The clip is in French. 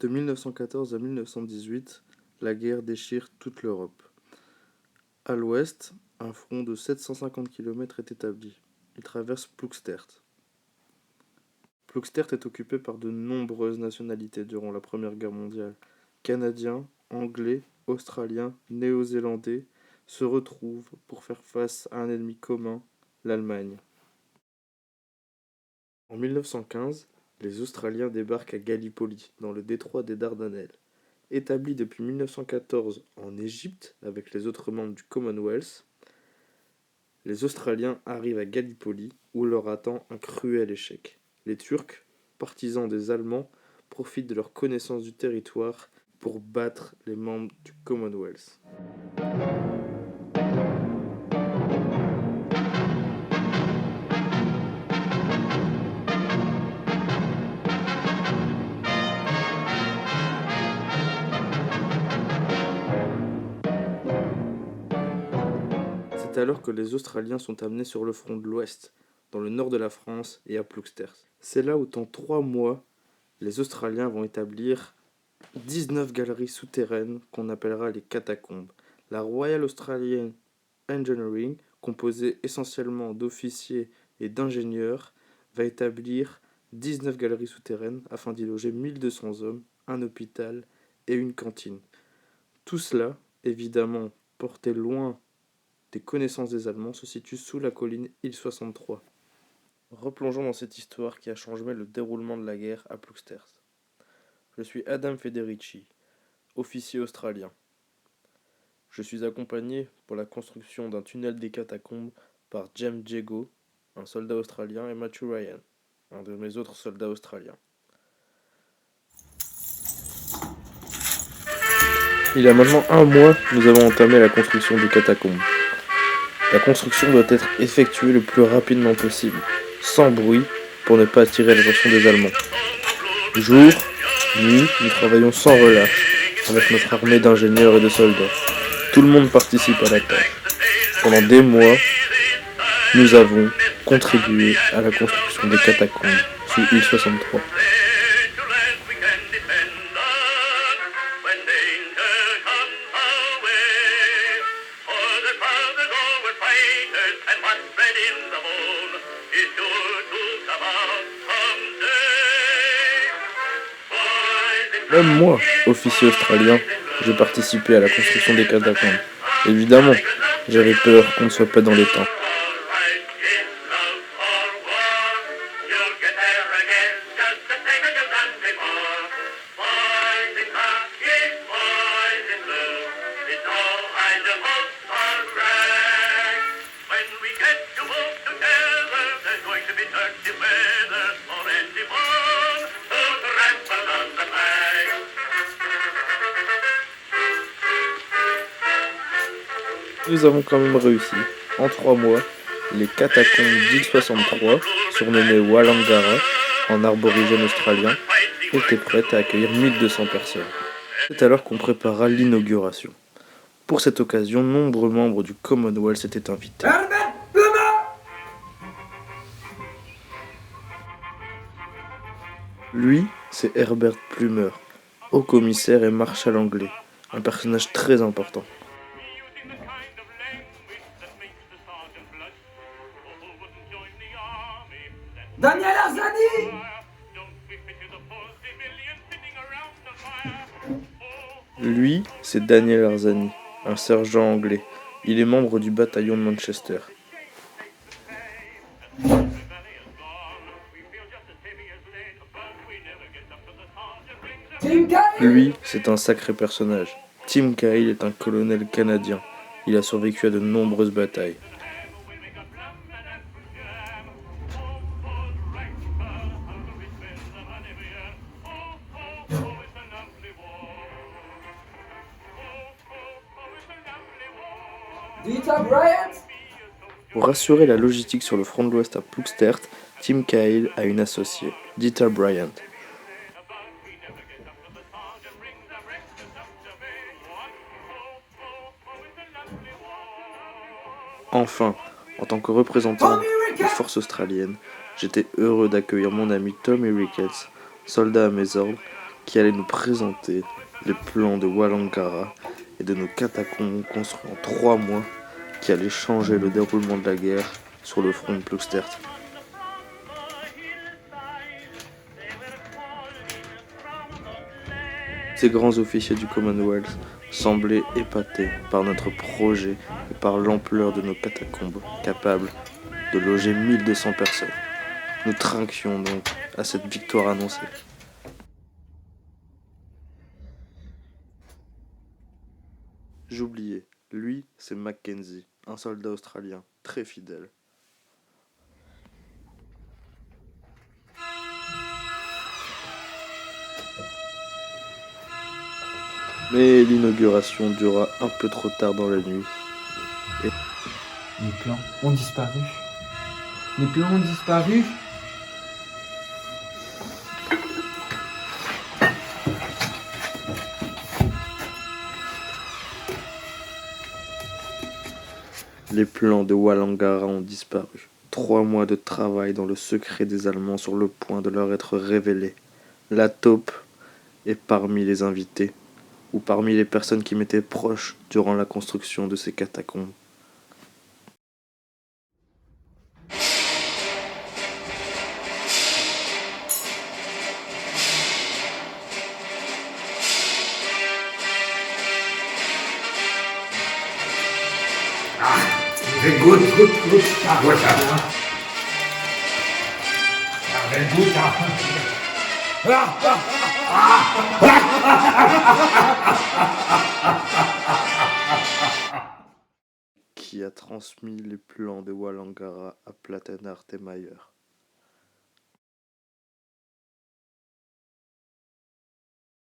De 1914 à 1918, la guerre déchire toute l'Europe. À l'ouest, un front de 750 km est établi. Il traverse Ploegsteert. Ploegsteert est occupé par de nombreuses nationalités durant la Première Guerre mondiale. Canadiens, Anglais, Australiens, Néo-Zélandais se retrouvent pour faire face à un ennemi commun, l'Allemagne. En 1915, les Australiens débarquent à Gallipoli, dans le détroit des Dardanelles. Établis depuis 1914 en Égypte avec les autres membres du Commonwealth, les Australiens arrivent à Gallipoli où leur attend un cruel échec. Les Turcs, partisans des Allemands, profitent de leur connaissance du territoire pour battre les membres du Commonwealth. C'est alors que les Australiens sont amenés sur le front de l'Ouest, dans le nord de la France et à Ploegsteert. C'est là où, en 3 mois, les Australiens vont établir 19 galeries souterraines qu'on appellera les catacombes. La Royal Australian Engineering, composée essentiellement d'officiers et d'ingénieurs, va établir 19 galeries souterraines afin d'y loger 1200 hommes, un hôpital et une cantine. Tout cela, évidemment, porté loin des connaissances des Allemands, se situe sous la colline Il-63. Replongeons dans cette histoire qui a changé le déroulement de la guerre à Ploegsteert. Je suis Adam Federici, officier australien. Je suis accompagné pour la construction d'un tunnel des catacombes par James Jago, un soldat australien, et Matthew Ryan, un de mes autres soldats australiens. Il y a maintenant 1 mois, nous avons entamé la construction des catacombes. La construction doit être effectuée le plus rapidement possible, sans bruit, pour ne pas attirer l'attention des Allemands. Jour, nuit, nous travaillons sans relâche, avec notre armée d'ingénieurs et de soldats. Tout le monde participe à la tâche. Pendant des mois, nous avons contribué à la construction des catacombes sous Il-63. Même moi, officier australien, j'ai participé à la construction des catacombes. Évidemment, j'avais peur qu'on ne soit pas dans les temps. Nous avons quand même réussi. En 3 mois, les catacombes d'Il-63, surnommées Wallangara, en aborigène australien, étaient prêtes à accueillir 1200 personnes. C'est alors qu'on prépara l'inauguration. Pour cette occasion, nombreux membres du Commonwealth étaient invités. Lui, c'est Herbert Plumer, haut-commissaire et marshal anglais, un personnage très important. Daniel Arzani! Lui, c'est Daniel Arzani, un sergent anglais. Il est membre du bataillon de Manchester. Lui, c'est un sacré personnage. Tim Cahill est un colonel canadien. Il a survécu à de nombreuses batailles. Dieter Bryant? Pour assurer la logistique sur le front de l'Ouest à Ploegsteert, Tim Cahill a une associée, Dieter Bryant. Enfin, en tant que représentant des forces australiennes, j'étais heureux d'accueillir mon ami Tommy Ricketts, soldat à mes ordres, qui allait nous présenter les plans de Wallangara et de nos catacombes construits en 3 mois qui allaient changer le déroulement de la guerre sur le front de Ploegstert. Ces grands officiers du Commonwealth semblaient épatés par notre projet et par l'ampleur de nos catacombes, capables de loger 1200 personnes. Nous trinquions donc à cette victoire annoncée. J'oubliais, lui, c'est Mackenzie, un soldat australien, très fidèle. Mais l'inauguration dura un peu trop tard dans la nuit. Les plans ont disparu. Les plans ont disparu. Les plans de Wallangara ont disparu. 3 mois de travail dans le secret des Allemands sur le point de leur être révélés. La taupe est parmi les invités, ou parmi les personnes qui m'étaient proches durant la construction de ces catacombes. Very good. Ah, ouais, ça va. Ah, very good. Qui a transmis les plans de Wallangara à Platenhart et Mayer.